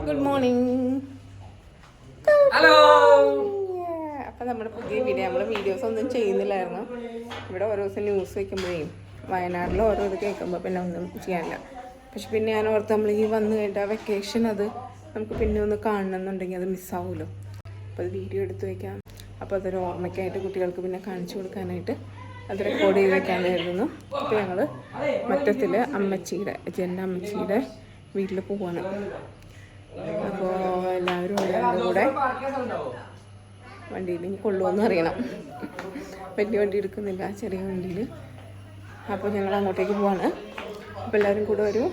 Good morning. Hello. അപ്പം നമ്മുടെ പുതിയ നമ്മൾ വീഡിയോസ് ഒന്നും ചെയ്യുന്നില്ലായിരുന്നു. ഇവിടെ ഓരോ ദിവസം ന്യൂസ് വയ്ക്കുമ്പോഴേ വയനാട്ടിൽ ഓരോ ഇത് കേൾക്കുമ്പോൾ പിന്നെ ഒന്നും ചെയ്യാനില്ല. പക്ഷെ പിന്നെ ഞാൻ ഓർത്ത് നമ്മൾ ഈ വന്നു കഴിഞ്ഞിട്ട് ആ വെക്കേഷൻ അത് നമുക്ക് പിന്നെ ഒന്ന് കാണണമെന്നുണ്ടെങ്കിൽ അത് മിസ്സാവുമല്ലോ. അപ്പോൾ അത് വീഡിയോ എടുത്ത് വയ്ക്കാം. അപ്പോൾ അതൊരു ഓർമ്മയ്ക്കായിട്ട് കുട്ടികൾക്ക് പിന്നെ കാണിച്ചു കൊടുക്കാനായിട്ട് അത് റെക്കോർഡ് ചെയ്ത് വെക്കാനായിരുന്നു. അപ്പോൾ ഞങ്ങൾ മറ്റത്തിൽ എൻ്റെ അമ്മച്ചിയുടെ വീട്ടിൽ പോവാണ്. അപ്പോൾ എല്ലാവരും ഉള്ളതിൻ്റെ കൂടെ വണ്ടിയിൽ ഇനി കൊള്ളുമെന്ന് അറിയണം. വലിയ വണ്ടി എടുക്കുന്നില്ല, ചെറിയ വണ്ടിയിൽ. അപ്പോൾ ഞങ്ങൾ അങ്ങോട്ടേക്ക് പോവാണ്. അപ്പോൾ എല്ലാവരും കൂടെ ഒരു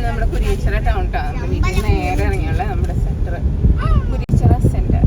നമ്മുടെ കുരിയച്ചിറ ടൗൺ നമ്മുടെ വീട്ടിൽ നേരെ ഇറങ്ങിയുള്ള നമ്മുടെ സെന്റർ കുരിയച്ചിറ സെന്റർ.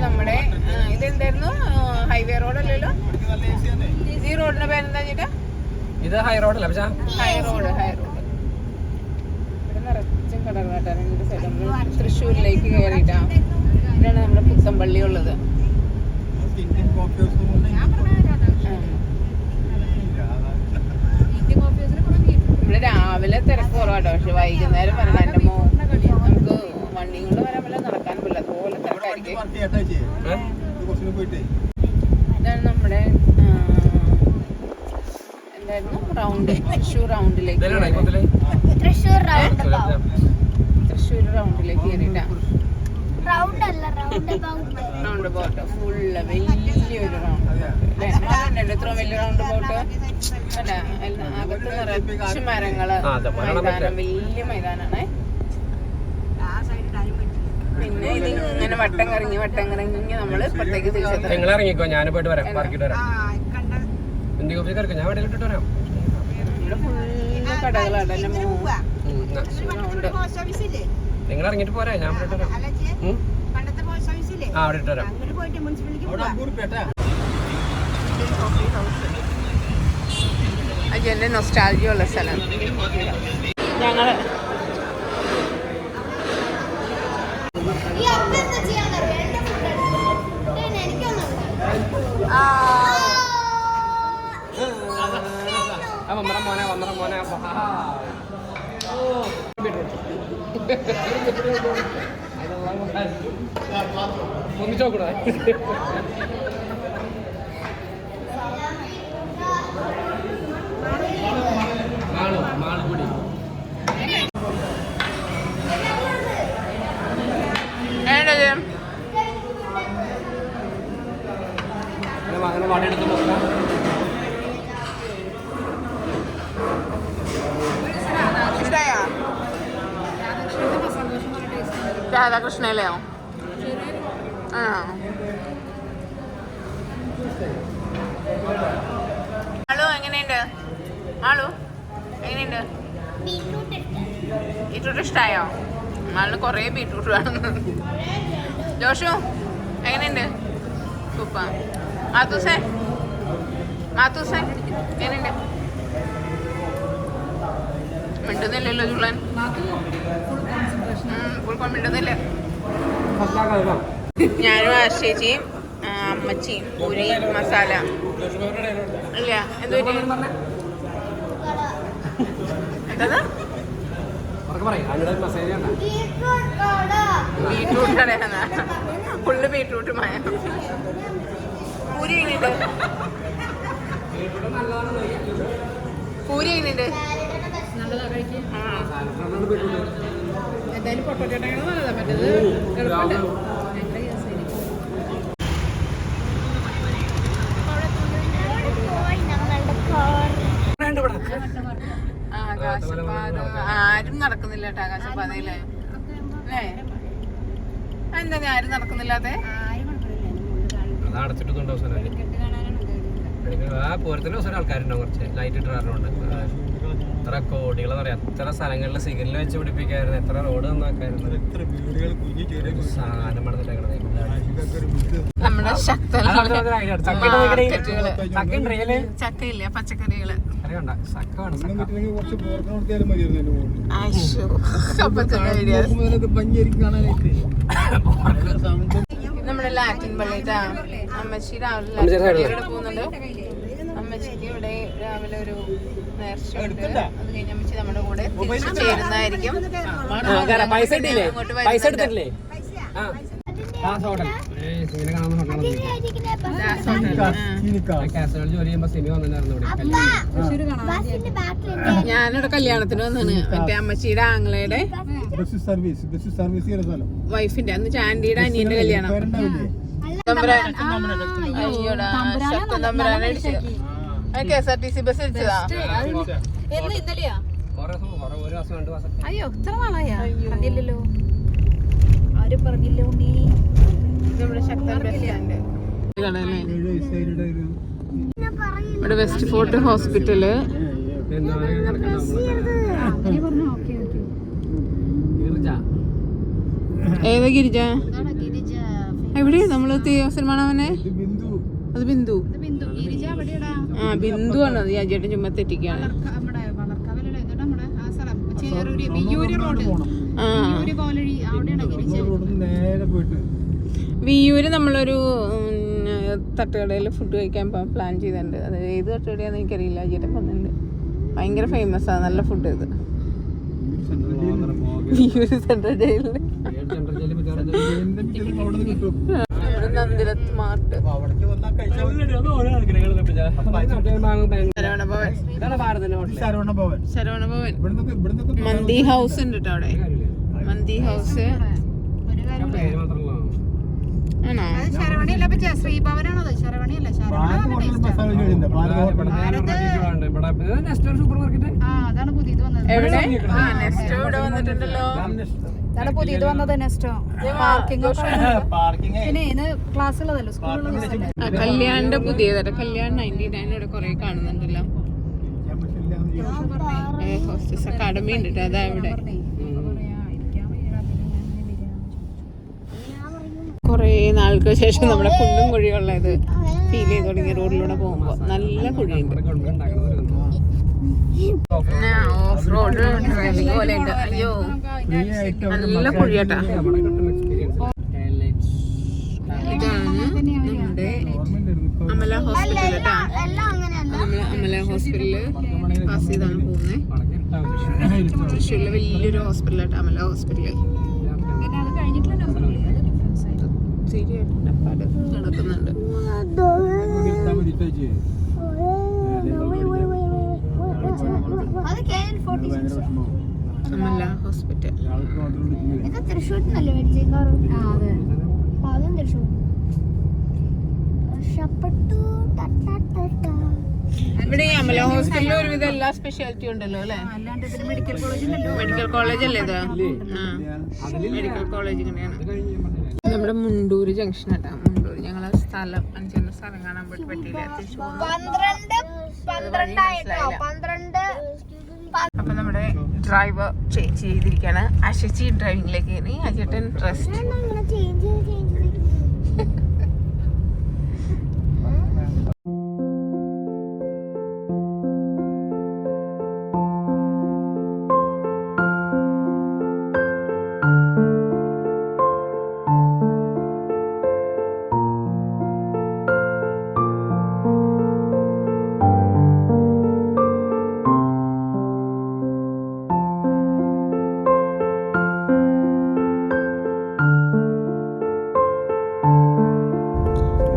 നമ്മുടെ ഇതെന്തായിരുന്നു? ഹൈവേ റോഡ് അല്ലല്ലോ. ഈ റോഡിന്റെ പേരെന്താ ചേട്ടാ? ഇത് ഹൈ റോഡ് അല്ല, ഹൈ റോഡ്. ഇവിടെ നിറച്ചും കടകളാട്ടാ രണ്ട് സൈഡും. തൃശ്ശൂരിലേക്ക് കയറിയിട്ടാ. ഇവിടെയാണ് നമ്മുടെ പുത്തമ്പള്ളി ഉള്ളത്. ഇവിടെ രാവിലെ തിരക്ക് കുറവാട്ടോ. പക്ഷെ വൈകുന്നേരം വരണം. എൻ്റെ നമുക്ക് വണ്ടി കൊണ്ട് വരാൻ പറ്റില്ല, നടക്കാൻ പറ്റില്ല. അതുപോലെ തിരക്കായിരിക്കും. ഇതാണ് നമ്മുടെ എന്തായിരുന്നു റൗണ്ട്, തൃശ്ശൂർ റൗണ്ടിലേക്ക് കയറിയിട്ടാ. റൗണ്ട് ബോട്ട് ഫുള്ള് വലിയൊരു റൗണ്ട് ബോട്ട്. ഇത്ര വലിയ റൗണ്ട് ബോട്ട് അല്ല. അകത്ത് നിറച്ച് മരങ്ങള്, മൈതാനം, വലിയ മൈതാനാണ്. പിന്നെ ഇത് ഇങ്ങനെ വട്ടം കറങ്ങി നമ്മള് ഇപ്പത്തേക്ക് തിരിച്ചെത്താം. നിങ്ങൾ ഇറങ്ങിക്കോ, ഞാൻ പോയിട്ട് വരാം. പാർക്കിട്ട് വരാം. ഞാൻ വണ്ടിയിൽ ഇട്ടിട്ട് വരാം. ഇവിടെ ഫുള്ള് കടകളാണ്. നിങ്ങൾ ഇറങ്ങിട്ട് പോരാ, ഞാൻ പോയിട്ട് വരാം. ആ അവിടെ ഇട്ട് വരാം. അജയന്റെ നൊസ്റ്റാൾജിയ ഉള്ള സ്ഥലം. ഞങ്ങള് വന്നറ മോനെ ഒന്നിച്ചോക്കൂടാ. മാളുകൂടി അങ്ങനെ വടയെടുത്ത് നോക്കാം. രാധാകൃഷ്ണയിലെയോ? ആ ആളു എങ്ങനെയുണ്ട്? ആളു എങ്ങനെയുണ്ട്? ബീട്രൂട്ട് ഇഷ്ടമായോ? ആളിന് കുറേ ബീട്രൂട്ട് വേണം. ജോഷു എങ്ങനെയുണ്ട്? സൂപ്പർ. മാത്തൂസേ എങ്ങനെയുണ്ട്? മിണ്ടുന്നില്ലല്ലോ ചുള്ളൻ. ഫുൾ മിണ്ടുന്നില്ല. ഞാനും ആശേച്ചിയും അമ്മച്ചിയും പൂരി മസാല ഇല്ല. എന്താ എന്താ ബീട്രൂട്ട് കടയാണ്. ഫുള്ള് ബീട്രൂട്ട് മായ. പൂരി എങ്ങനെയുണ്ട്? പൂരി എങ്ങനെയുണ്ട്? എന്തായാലും പൊട്ടോട്ടേട്ടാണ് നല്ലതാ. മറ്റേത് ആരും നടക്കുന്നില്ല കേട്ടോ ആകാശപാതയില് അല്ലേ? എന്താ ആരും നടക്കുന്നില്ലാതെ? പൂരത്തിന്റെ ദിവസം ആൾക്കാരുണ്ടാവും. കുറച്ച് ലൈറ്റ് ഇട്ടിട്ടുണ്ട്. എത്ര കോടികൾ പറയാം. എത്ര സ്ഥലങ്ങളിൽ സിഗ്നൽ വെച്ച് പിടിപ്പിക്കായിരുന്നു. എത്ര റോഡ് നന്നാക്കായിരുന്നു. സാധനം പണിതിട്ടേക്കണത്. നമ്മുടെ ചക്കയില്ല, പച്ചക്കറികള്. നമ്മുടെ ലാറ്റിൻ പള്ളിട്ടാ. അമ്മച്ചി രാവിലെ പോകുന്നുണ്ട്. അമ്മച്ചിക്ക് ഇവിടെ രാവിലെ ഒരു നേർച്ചയുണ്ട്. അത് കഴിഞ്ഞ് അമ്മച്ചി നമ്മുടെ കൂടെ തിരിച്ചു ചേരുന്നതായിരിക്കും. ഞാനിവിടെ കല്യാണത്തിന് വന്നാണ്. മറ്റേ അമ്മച്ചിയുടെ ആങ്ങളയുടെ വൈഫിന്റെ അന്ന് ചാൻഡിയുടെ അനിയന്റെ കല്യാണം. അയ്യോടാ KSRTC ബസ് ഇടിച്ചതാ. അയ്യോ ഇത്ര നാളായോ? പറഞ്ഞില്ലല്ലോ, ആരും പറഞ്ഞില്ലോ. നീ നമ്മുടെ ശക്തൻ ബസ് സ്റ്റാൻഡ് ഇവിടെ വെസ്റ്റ് ഫോർട്ട് ഹോസ്പിറ്റല്. ഏതാ ഗിരിജ? എവിടെ നമ്മള് സിനിമാണവനെ? അത് ബിന്ദു. ആ ബിന്ദു ആണ്. അത് ചേട്ടൻ ചുമ്മാ തെറ്റിക്കാണ്. വിയൂര് നമ്മളൊരു തട്ടുകടയിൽ ഫുഡ് കഴിക്കാൻ പ്ലാൻ ചെയ്തിട്ടുണ്ട്. അത് ഏത് തട്ടുകടയാന്ന് എനിക്കറിയില്ല. ചേട്ടൻ പറഞ്ഞിട്ടുണ്ട് ഭയങ്കര ഫേമസ് ആണ്, നല്ല ഫുഡ്. ഇത് വിയൂര് സെൻട്രൽ ജയിലില് നന്ദിലത്ത് മാർട്ട്. ശരവണഭവൻ മന്തി ഹൗസ് ഉണ്ട് കേട്ടോ അവിടെ. മന്തി ഹൗസ് ആണോ? ശ്രീഭവനാണോ? ശരവണിയല്ല, അതാണ് പുതിയത് വന്നത്. എവിടെ? നെസ്റ്റോ ഇവിടെ വന്നിട്ടുണ്ടല്ലോ. അതാണ് പുതിയത് വന്നത്. നെസ്റ്റോ പാർക്കിംഗ് പിന്നെ ഇന്ന് ക്ലാസ് ഉള്ളതല്ലോ, സ്കൂളുള്ള. കല്യാണിന്റെ പുതിയതല്ല. കല്യാൺ 99 ഇവിടെ കൊറേ കാണുന്നുണ്ടല്ലോ. ഹോസ്റ്റസ് അക്കാഡമി ഉണ്ട് കേട്ടോ. അതാ ഇവിടെ കുറേ നാൾക്ക് ശേഷം നമ്മുടെ കുണ്ടും കുഴിയുള്ള ഇത് ഫീൽ ചെയ്ത് തുടങ്ങി. റോഡിലൂടെ പോകുമ്പോ നല്ല കുഴിയുണ്ട്. ഓഫ് റോഡ് ഡ്രൈവിംഗ് പോലെ ഉണ്ട്. അയ്യോ നല്ല കുഴിയാട്ടാ. ഇതാണ് നമ്മുടെ അമല ഹോസ്പിറ്റൽ കേട്ടാ. നമ്മള് അമല ഹോസ്പിറ്റലില് പാസ് ചെയ്താണ് പോകുന്നത്. തൃശ്ശൂരിലെ വലിയൊരു ഹോസ്പിറ്റൽ കേട്ടോ അമല ഹോസ്പിറ്റല്. നടക്കുന്നുണ്ട്. അമല ഹോസ്പിറ്റൽ ഇവിടെ ഈ അമല ഹോസ്പിറ്റലിൽ ഒരുവിധം എല്ലാ സ്പെഷ്യാലിറ്റി ഉണ്ടല്ലോ അല്ലേ? അല്ലാണ്ട് ഇതിന് മെഡിക്കൽ കോളേജ് ഉണ്ടല്ലോ. മെഡിക്കൽ കോളേജ് അല്ലേ ഇത്? മെഡിക്കൽ കോളേജ് ഇങ്ങനെയാണ്. നമ്മുടെ മുണ്ടൂര് ജംഗ്ഷൻ ആട്ടാ. മുണ്ടൂര് ഞങ്ങളെ സ്ഥലം അഞ്ചെന്ന സ്ഥലം കാണാൻ പറ്റിയില്ല. അപ്പൊ നമ്മുടെ ഡ്രൈവർ ചേഞ്ച് ചെയ്തിരിക്കുകയാണ്. അശച്ചി ഡ്രൈവിംഗിലേക്ക് കയറി. അജേട്ടൻ റെസ്റ്റ്.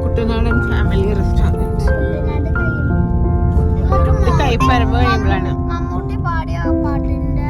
കുട്ടനാടൻ ഫാമിലി റെസ്റ്റോറൻറ്റ്. കൈപ്പരമ്പ് കഴിയുമ്പോഴാണ് മമ്മൂട്ടി പാടിയ പാട്ടിന്റെ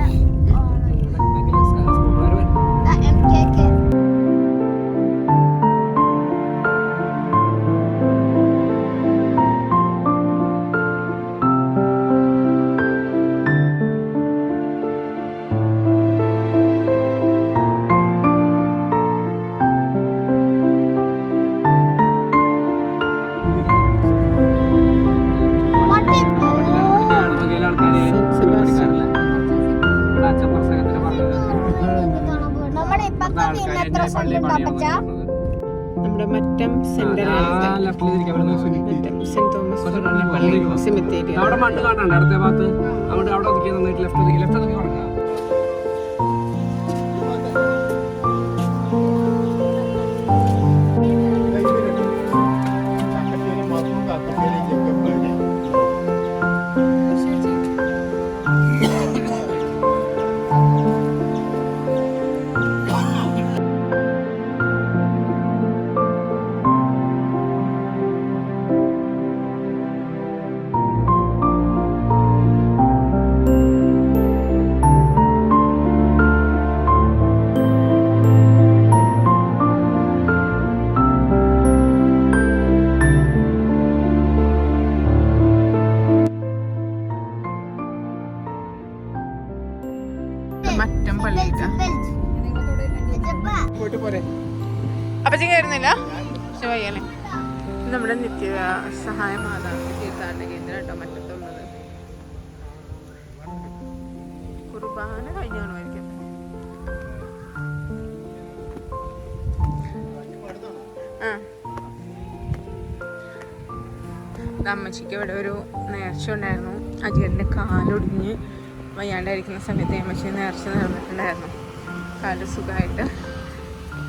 നമ്മുടെ ഇപ്പത്തെ എത്ര സെന്റ് പച്ച നമ്മുടെ മറ്റം സെന്ററാണ്. സെന്റ് തോമസ് പള്ളി സെമിത്തേരി. അവിടെ മണ്ണ് കാണാണ്ട് അടുത്ത ഭാഗത്ത് അവിടെ ഒതുക്കി നന്നായിട്ട് ലെഫ്റ്റ് ഒതുക്കി കൊടുക്കാം. മറ്റം പള്ളിയിട്ടാ. അപ്പച്ചി കയറുന്നില്ല ശിവയ്യല്ലേ. നമ്മുടെ നിത്യ സഹായ മാതാവ് തീർത്ഥാടന കേന്ദ്രം കേട്ടോ മറ്റത്തുള്ളത്. കുർബാന കഴിഞ്ഞാണുമായിരിക്കും. അമ്മച്ചിക്ക് ഇവിടെ ഒരു നേർച്ച ഉണ്ടായിരുന്നു. അജിയറിൻ്റെ കാലൊടിഞ്ഞ് വയ്യാണ്ടായിരിക്കുന്ന സമയത്ത് അമ്മച്ചി നേർച്ച നടന്നിട്ടുണ്ടായിരുന്നു. കാല് സുഖമായിട്ട്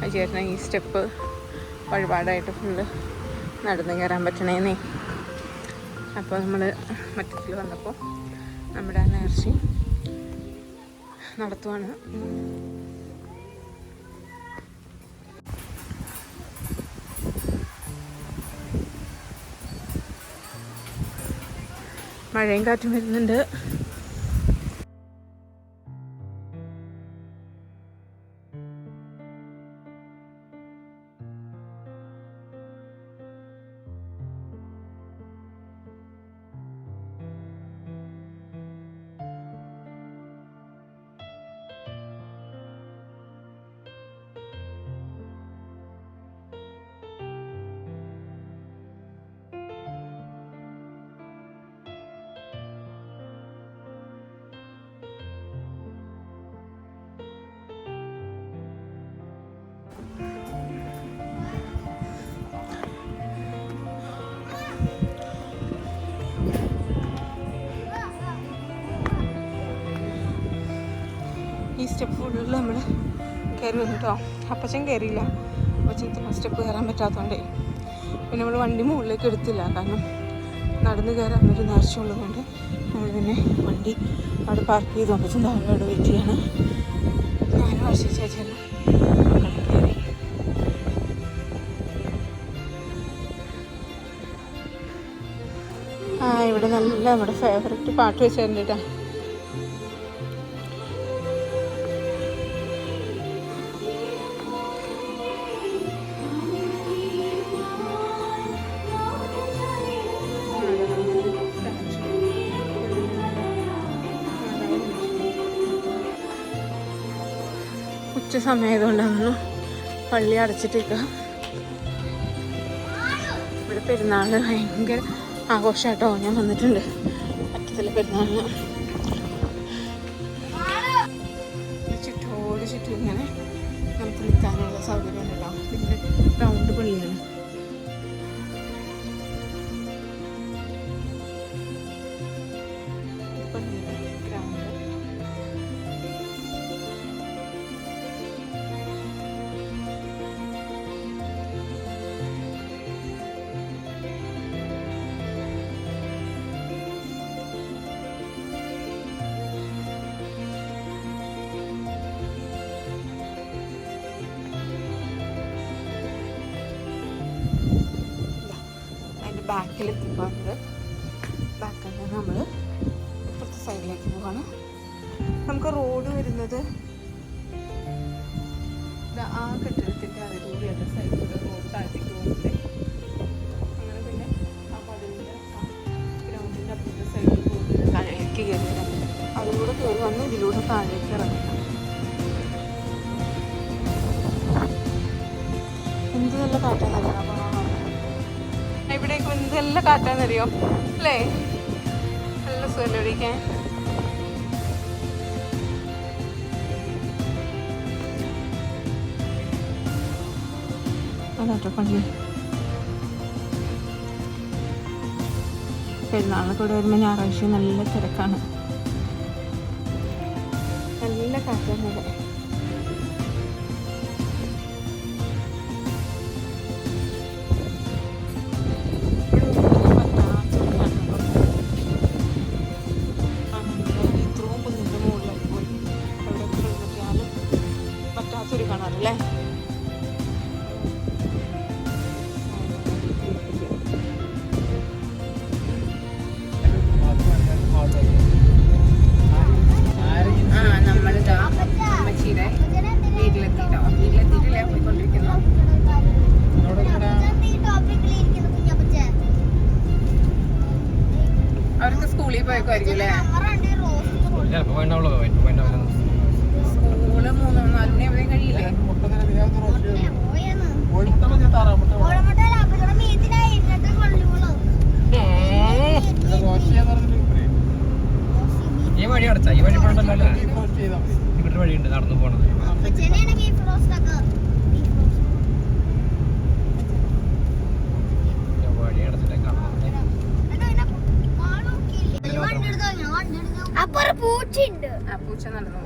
അജിയേട്ടന് ഈ സ്റ്റെപ്പ് വഴിപാടായിട്ട് ഫുള്ള് നടന്നു കയറാൻ പറ്റണേന്നേ. അപ്പോൾ നമ്മൾ മറ്റത്തിൽ വന്നപ്പോൾ നമ്മുടെ ആ നേർച്ച നടത്തുവാണ്. മഴയും കാറ്റും വരുന്നുണ്ട്. ഈ സ്റ്റെപ്പ് ഫുള്ള് നമ്മൾ കയറി വന്നു കേട്ടോ. അപ്പച്ചൻ കയറിയില്ല. അപ്പച്ചൻ ഇത്ര സ്റ്റെപ്പ് കയറാൻ പറ്റാത്തതുകൊണ്ടേ പിന്നെ നമ്മൾ വണ്ടി മുകളിലേക്ക് എടുത്തില്ല. കാരണം നടന്ന് കയറാൻ ഒരു നേർച്ച ഉള്ളതുകൊണ്ട് നമ്മൾ പിന്നെ വണ്ടി അവിടെ പാർക്ക് ചെയ്തു. അപ്പച്ചൻ താഴെ അവിടെ വെയിറ്റ് ചെയ്യണം. ഞാനും ആശിച്ചേച്ചെല്ലാം കയറി. ഇവിടെ നല്ല നമ്മുടെ ഫേവററ്റ് പാട്ട് വെച്ചിട്ടുണ്ട് കേട്ടോ. ഉച്ച സമയമായതുകൊണ്ടാണ് പള്ളി അടച്ചിട്ടേക്കുക. ഇവിടെ പെരുന്നാളിന് ഭയങ്കര ആഘോഷമായിട്ടോ. ഞാൻ വന്നിട്ടുണ്ട് അറ്റത്തിലെ പെരുന്നാളിന്. ചുറ്റും ഇങ്ങനെ നമുക്ക് നിൽക്കാനുള്ള സൗകര്യം ഉണ്ടാവും. പിന്നെ റൗണ്ട് പള്ളിയാണ്. ബാക്കിലെത്തിപ്പോൾ ബാക്കിൽ നമ്മൾ ഇപ്പുറത്തെ സൈഡിലേക്ക് പോവാണ്. നമുക്ക് റോഡ് വരുന്നത് ആ കെട്ടിടത്തിൻ്റെ അതിലൂടെയുള്ള സൈഡിലൂടെ റോഡ് താഴത്തേക്ക് പോകുന്നത്. അങ്ങനെ പിന്നെ ആ പതിവിൻ്റെ ഗ്രൗണ്ടിൻ്റെ അപ്പുറത്തെ സൈഡിൽ പോകുന്നത് താഴേക്ക് കയറിയത്. അതിലൂടെ കയറി വന്ന് ഇതിലൂടെ താഴേക്ക് ഇറങ്ങണം. എന്ത് നല്ല കാറ്റാണ്. ഇവിടേക്ക് വന്ന് നല്ല കാറ്റാന്നറിയോ അല്ലേ? നല്ല സുഖമല്ലേ ഒഴിക്കാൻ. അതാട്ടോ പള്ളി. പെരുന്നാളിനൊക്കെ ഇവിടെ വരുമ്പോൾ ഞായറാഴ്ച നല്ല തിരക്കാണ്. നല്ല കാറ്റാണ് ഇവിടെ. കാണാറല്ലേ? നമ്മളിതാ അമ്മച്ചിയുടെ വീട്ടിലെത്തിയിട്ടോ. വീട്ടിലെത്തിയിട്ടില്ല, പോയിക്കൊണ്ടിരിക്കുന്നു. അവർക്ക് സ്കൂളിൽ പോയേക്കുമായിരിക്കും അല്ലേ? സ്കൂള് 3-4 മണി എവിടെയും കഴിയില്ലേ? ഈ വഴി അടച്ചാ? ഈ വഴി പോകണ്ടല്ലോ. ഇവിടെ വഴിയുണ്ട് നടന്നു പോണത്. വഴി അടച്ചിട്ടേ കാണാം. പൂച്ചയുണ്ട്. പൂച്ച നടന്നു.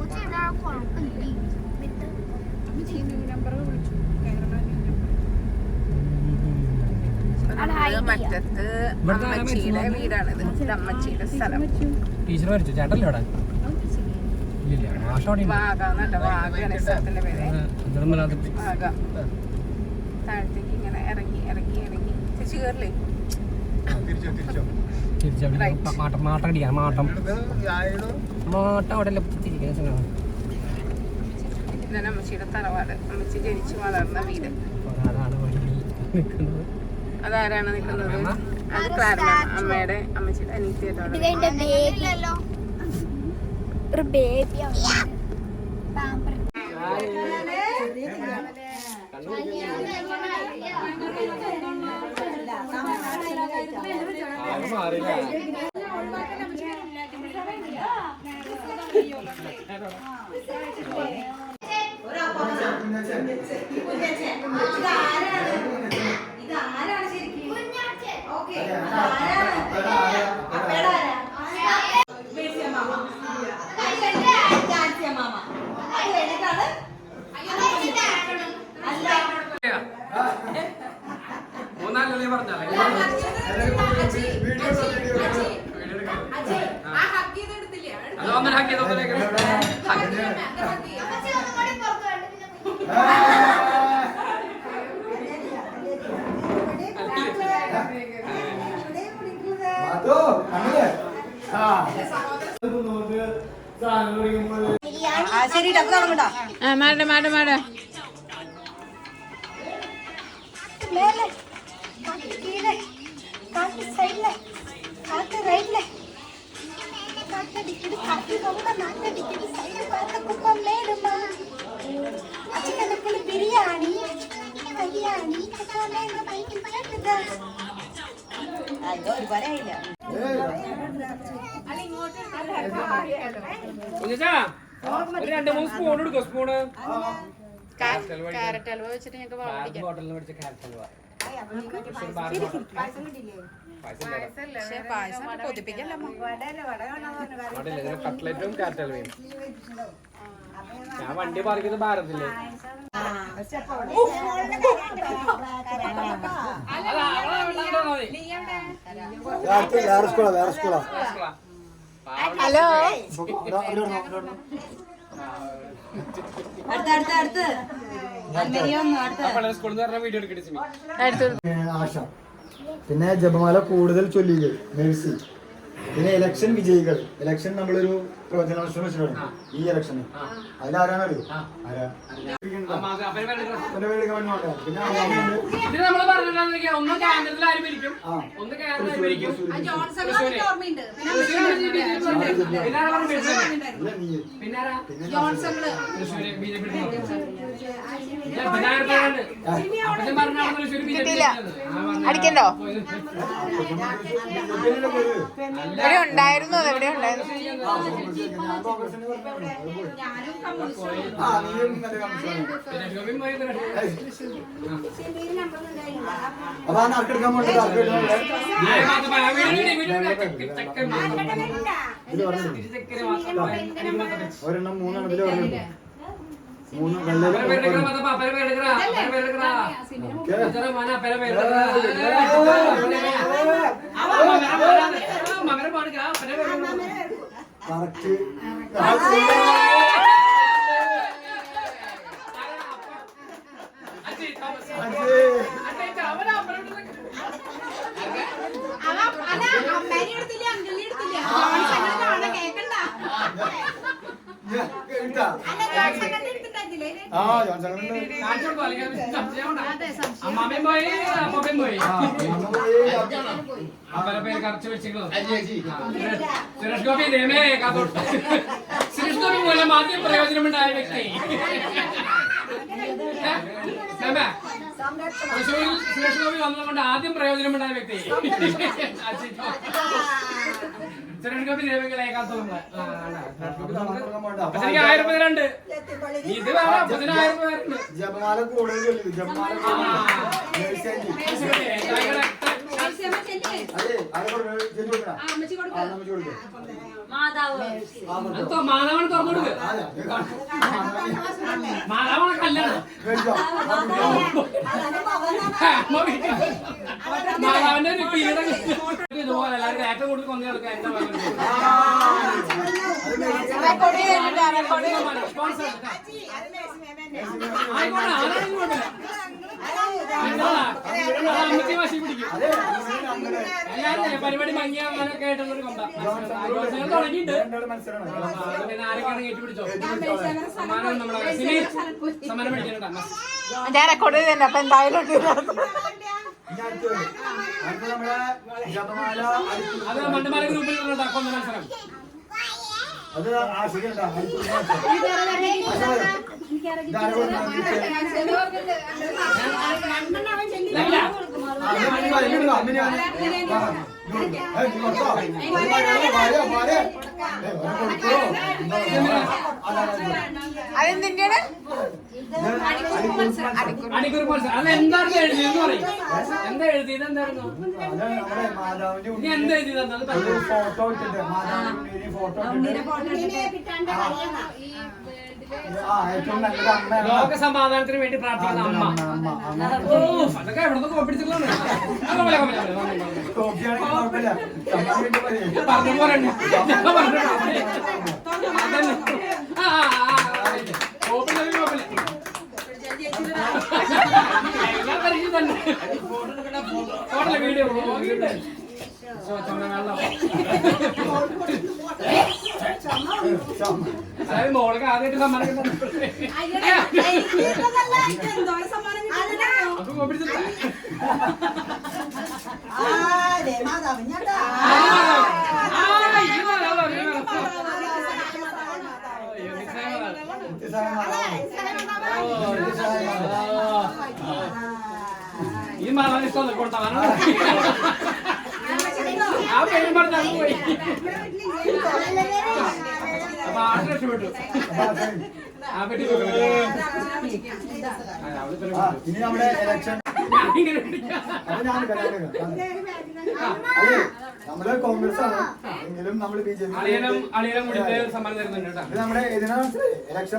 മറ്റത്ത് അമ്മച്ചിയുടെ വീടാണിത്. ഇത് അമ്മച്ചിയുടെ സ്ഥലം. ടീച്ചർ മരിച്ചു. ചേട്ടല്ലേ അവിടെ? വാഗ എന്നല്ല, വാഗയാണ് സ്ഥലത്തിന്റെ പേര്. വാഗ. താഴത്തേക്ക് ഇങ്ങനെ ഇറങ്ങി ഇറങ്ങി ഇറങ്ങി ചേച്ചി കയറില്ലേ? ഇതാണ് അമ്മച്ചിയുടെ തറവാട്. അമ്മച്ചി ജനിച്ചു വളർന്ന വീട്. അതാരാണ് നിൽക്കുന്നത്? അത് ക്ലാരമ്മ, അമ്മയുടെ അമ്മച്ചിയുടെ അനിയത്തിയായിട്ടാണ്. കുഞ്ഞച്ചാ, ഒരു 2-3 സ്പൂൺ എടുക്കോ? സ്പൂണ് ക്യാരറ്റ് ഹൽവ വെച്ചിട്ട് ഞങ്ങൾക്ക് ബോട്ടലിൽ മേടിച്ച ക്യാരറ്റ് ഹൽവ. പായസം കൊതിപ്പിക്കല്ലോ. കട്ട്ലറ്റും ക്യാരറ്റ് ഹൽവയും. ഞാൻ വണ്ടി പാർക്കുന്നത് ഭാരതില്ലേ. ഹലോ, സ്കൂളിൽ നിന്ന് വീഡിയോ എടുക്കട്ടെ. ആശ, പിന്നെ ജപമാല കൂടുതൽ ചൊല്ലികൾ, മേഴ്സി, പിന്നെ ഇലക്ഷൻ വിജയികൾ. ഇലക്ഷൻ നമ്മളൊരു പ്രവചനാവശ്യം വെച്ചിട്ടുണ്ട് ഈ ഇലക്ഷന്. അതിലാരാണല്ലോ ആരാ പിന്നെ ഇത് നമ്മള് പറഞ്ഞിട്ടുണ്ടെങ്കിൽ ഒന്ന് കേന്ദ്രത്തിൽ ആര് ഭരിക്കും, ഒന്ന് കേരളത്തിൽ ആര് ഭരിക്കും. അടിക്കണ്ടോ? എവിടെ ഉണ്ടായിരുന്നു? എവിടെ ഉണ്ടായിരുന്നു? അപ്പൊ ആ നറുക്കെടുക്കാൻ പോകണ്ട. ഒരെണ്ണം 3 എണ്ണത്തില് പറഞ്ഞിട്ടുണ്ട്. 3 വെള്ളയില് കറക്റ്റ്. അമ്മാമയും പോയി, അമ്മയും പോയി. അവരെ പേര് കറച്ച് വെച്ചിരിക്കുന്നു. സുരേഷ് ഗോപി രമേ കാത്തോട്ട്. സുരേഷ് ഗോപി മൂലം ആദ്യം പ്രയോജനമുണ്ടായ വ്യക്തി. തൃശ്ശൂരിൽ സുരേഷ് ഗോപി വന്നതുകൊണ്ട് ആദ്യം പ്രയോജനമുണ്ടായ വ്യക്തി സുരേഷ് ഗോപി രമകളെ കാത്തോണ്ട്. അപ്പച്ചനിക്ക് 1000 പേരുണ്ട്. ഇത് വേറെ അപ്പച്ചന് 1000 പേരുണ്ട്. ജപമാല കൂടുതൽ ജപമാല മാധവൻ തുറന്നു കൊടുക്കുക. മാധവൻ കല്യാണം മാധവന്റെ ഒരു പീരീഡ് ഇതുപോലെ എല്ലാവരും ഏറ്റവും കൂടുതൽ കൊണ്ടു കൊടുക്കുക. എന്റെ അമ്മച്ചി വശി പിടിക്കും. എല്ലാരും പരിപാടി ഭംഗിയാകാനൊക്കെ ആയിട്ടുള്ളൊരു കൊണ്ട തുടങ്ങിയിട്ടുണ്ട്. പിന്നെ ആരൊക്കെയാണ് ഏറ്റുപിടിച്ചോ? സമ്മാനം നമ്മളെ സമ്മാനം പിടിക്കാനുണ്ടാ. ഞാൻ റെക്കോർഡ് ചെയ്തന്നെ. അപ്പൊ എന്തായാലും അത് മണ്ഡമാല ഗ്രൂപ്പിൽ കൊന്ന മത്സരം. അത് ആശിക്കണ്ട. അതെന്തിന്റെയാണ്? അടിക്കുറി മത്സരം. അത് എന്താണ് എഴുതിയെന്ന് പറയും. എന്താ എഴുതിയത്? എന്തായിരുന്നു? നീ എന്താ എഴുതിയത്? ഫോട്ടോ ഇട്ടിട്ട് മാതാവിന്റെ ഫോട്ടോ ലോക സമാധാനത്തിന് വേണ്ടി പ്രാർത്ഥിക്കുന്ന അമ്മ. അതൊക്കെ എവിടെ കോപ്പിടിച്ചിട്ടുള്ളതാണ്. പറഞ്ഞു പോരണ്ട്. ഫോട്ടോ വീഡിയോ മോൾക്ക് ആദ്യമായിട്ട് സമ്മാനം ഈ മാറാൻ ഇഷ്ടം കൊടുത്താൽ ആ പേരും പറഞ്ഞ പോയി. അപ്പൊ 6 രക്ഷപ്പെട്ടു. ആ പെട്ടി ഇനി നമ്മുടെ ഇലക്ഷൻ നമ്മള് കോൺഗ്രസ് ആണ് എങ്കിലും നമ്മള് ബി ജെ പി അളിയനം കൂടിയിട്ട് സമ്മാനം തരുന്നുണ്ട് കേട്ടോ. ഇത് നമ്മുടെ ഇതിനാ ഇലക്ഷൻ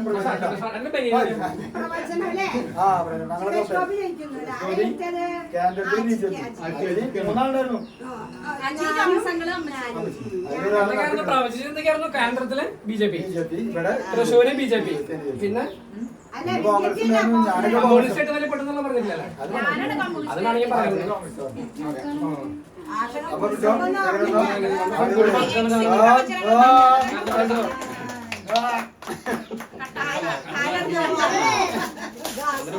മൂന്നാളുണ്ടായിരുന്നു. പ്രവചിച്ചെന്തൊക്കെയായിരുന്നു? കേന്ദ്രത്തില് BJP, ഇവിടെ തൃശ്ശൂര് BJP, പിന്നെ കോൺഗ്രസ് ഞാനൊക്കെ കമ്മ്യൂണിസ്റ്റ് ആയിട്ട് തന്നെ പെട്ടെന്നുള്ള പറഞ്ഞില്ലല്ലേ? അതിനാണ് ഞാൻ പറയുന്നത്. അപ്പൊ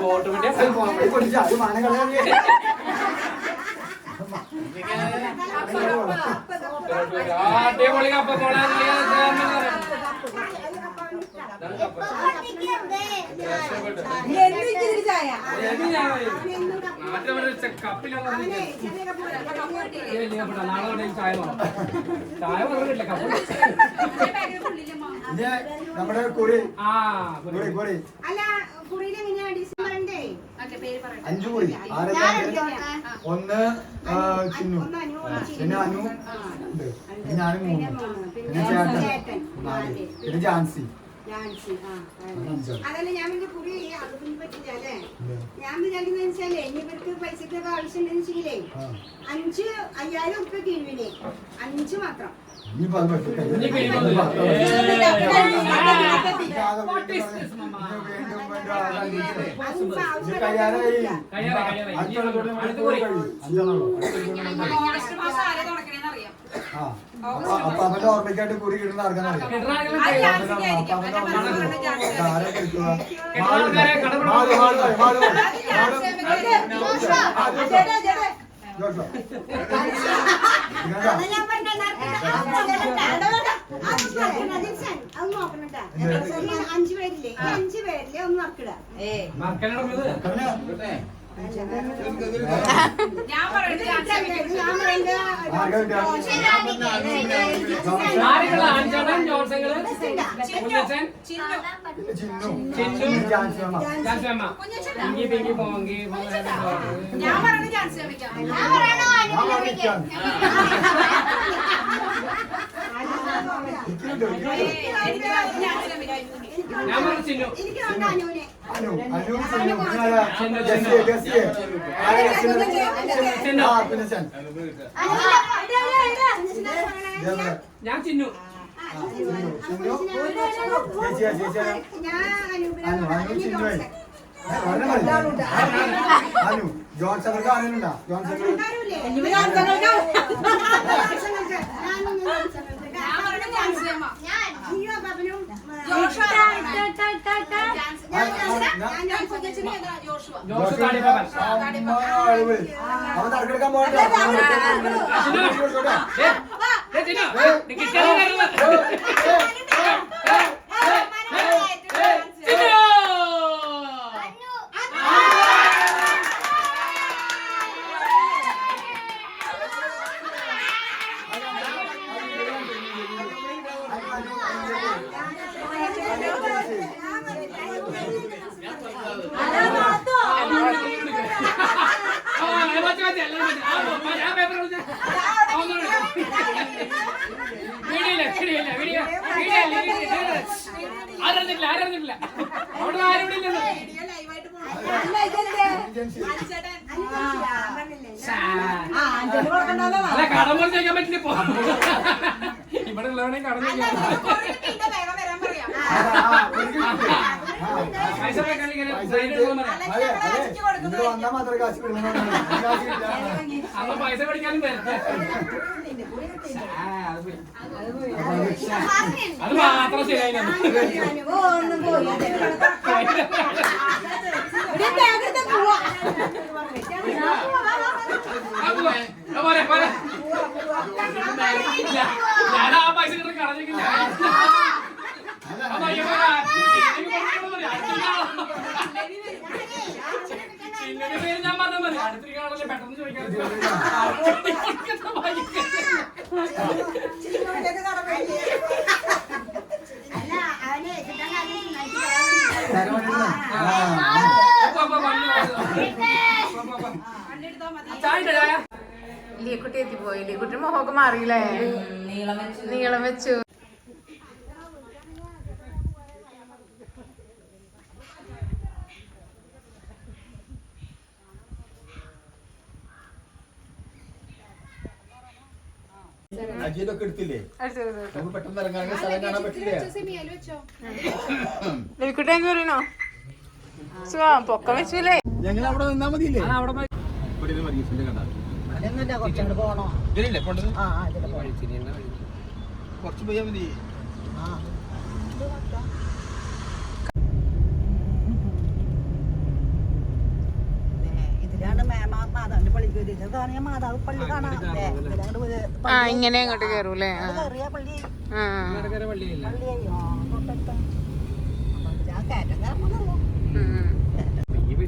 വോട്ട് കിട്ടിയ അടിപൊളി കപ്പ മോളെ. നമ്മുടെ കുറി കുറി അല്ല കുറിയിൽ എങ്ങനെയാ ഡിസംബറിന്റെ 5 കുറി. ആരൊക്കെ? ഒന്ന് ചിന്നു, പിന്നെ അനു ഉണ്ട്, പിന്നെ ഞാനും 3, പിന്നെ ചേട്ടൻ 4, പിന്നെ ജാൻസി. അതല്ല ഞാൻ പിന്നെ കുറി അതൊന്നും പറ്റില്ല അല്ലേ? ഞാൻ വിചാരിക്കുന്ന വെച്ചാലേ ഇനി ഇവർക്ക് പൈസക്കൊക്കെ ആവശ്യമുണ്ടെന്ന് വെച്ചെങ്കിലേ 5,000 ഉറുപ്പ്യ കിഴിവിന് 5 മാത്രം. ഇനിയിപ്പോ അത് പറ്റില്ല. അപ്പൊ അവന്റെ ഓർമ്മയ്ക്കായിട്ട് കുറി കിട്ടുന്ന ആർക്കാന്നറിയാം. അഞ്ചു പേരില്ലേ 5 പേരില്ലേ ഒന്ന് നറുക്കിട. ഞാൻ ചിന്നു ജോൺസർക്ക് ആനുണ്ടോ? ജോൺസൺ അവൻ തടക്കെടുക്കാൻ പോകണ്ട. ആരറിഞ്ഞിട്ടില്ല അവിടെ ആരും ഇല്ലല്ലോ. അല്ല കടം പോലെ ചോദിക്കാൻ പറ്റില്ല. ഇപ്പൊ ഇവിടെ ഉള്ളവനെ കടം ചോദിക്കാൻ പൈസ വന്നാൽ മാത്രമേ കാശ് അന്ന് പൈസ പഠിക്കാനും വരട്ടെ. അത് മാത്രം ശരിയായില്ല. ഞാൻ ആ പൈസ കളഞ്ഞിട്ടില്ല. പേര് ഞാൻ പറഞ്ഞാൽ മതി. അടുത്തിരിക്കാനുള്ള അല്ല അവനെ കിട്ടാൻ കാര്യം ലീക്കുട്ടി എത്തിപ്പോയി. ലീക്കുട്ടി മുഖമൊക്കെ മാറിയില്ലേ? നീളം വെച്ചു. അജിയൊക്കെ എടുത്തില്ലേ? നമുക്ക് പെട്ടെന്ന് ഇറങ്ങാൻ സ്ഥലം കാണാൻ പറ്റില്ലേ? ലീക്കുട്ടി എന്ത് പറയണോ? സുഖം പൊക്കം വെച്ചില്ലേ? ഞങ്ങൾ അവിടെ നിന്നാ മതിയില്ലേ? കുറച്ച് പോയാ മതി. ഇതിലാണ് മാതാവിന്റെ പള്ളിക്ക് വരുന്നത്. മാതാവ് പള്ളി കാണാം. ഇങ്ങനെ അങ്ങോട്ട് കേറൂല്ലേ? പള്ളി പള്ളിയില്ല.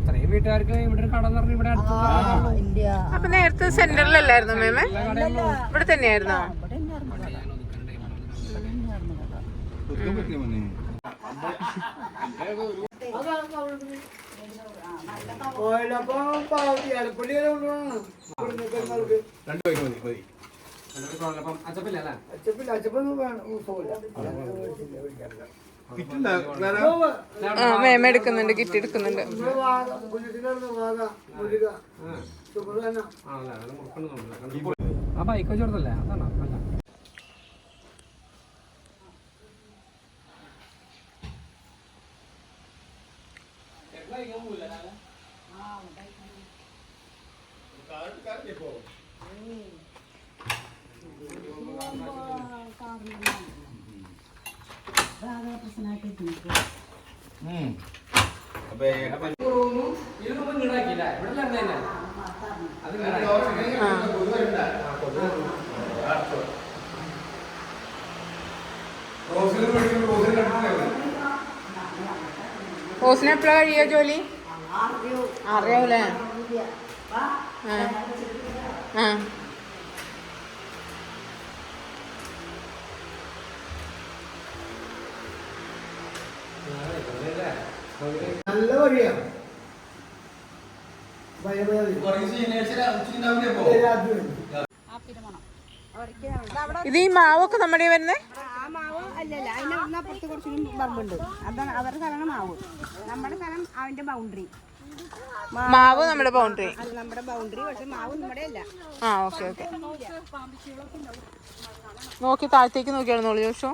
ഇത്രയും വീട്ടുകാർക്ക് ഇവിടെ ഒരു കട എന്ന് പറഞ്ഞാൽ ഇവിടെ അടുത്ത്. അപ്പൊ നേരത്തെ സെന്ററിലല്ലായിരുന്നു മേമേ? ഇവിടെ തന്നെയായിരുന്നോ? മേമ എടുക്കുന്നുണ്ട്, കിറ്റ് എടുക്കുന്നുണ്ട്. ആ ബൈക്ക് വെച്ചോടത്തല്ലേ? അതാണോ? അല്ല. ഓസിന് എപ്പോഴാ കഴിയാ ജോലി? അറിയാവൂലേ? നല്ല വഴിയാ. ഇത് ഈ മാവൊക്കെ നമ്മുടെ വരുന്നേ? ആ മാവ് അല്ലല്ല, അതിന് അപ്പുറത്ത് കുറച്ചും പറമ്പുണ്ട്. അതാണ് അവരുടെ സ്ഥലമാണ് മാവ്. നമ്മുടെ സ്ഥലം അവന്റെ ബൗണ്ടറി. മാവ് നമ്മുടെ ബൗണ്ടറി. അത് നമ്മുടെ ബൗണ്ടറി, പക്ഷെ മാവ് നമ്മുടെ അല്ല. Okay okay. നോക്കി താഴത്തേക്ക് നോക്കിയാണെന്നോളൂ ജോഷോ.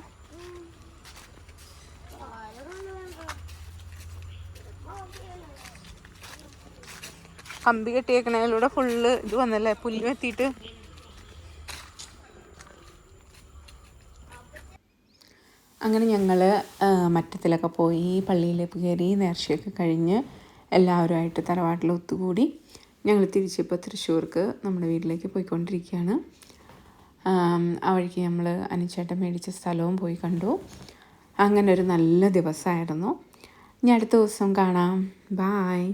കമ്പി കെട്ടിയേക്കണതിലൂടെ ഫുള്ള് ഇത് വന്നല്ലേ, പുല്ല് എത്തിയിട്ട്. അങ്ങനെ ഞങ്ങൾ മറ്റത്തിലൊക്കെ പോയി പള്ളിയിലേക്ക് കയറി നേർച്ചയൊക്കെ കഴിഞ്ഞ് എല്ലാവരുമായിട്ട് തറവാട്ടിൽ ഒത്തുകൂടി ഞങ്ങൾ തിരിച്ചിപ്പോൾ തൃശ്ശൂർക്ക് നമ്മുടെ വീട്ടിലേക്ക് പോയിക്കൊണ്ടിരിക്കുകയാണ്. ആ വഴിക്ക് നമ്മൾ അനുചേട്ടൻ മേടിച്ച സ്ഥലവും പോയി കണ്ടു. അങ്ങനെ ഒരു നല്ല ദിവസമായിരുന്നു. ഇനി അടുത്ത ദിവസം കാണാം. ബായ്.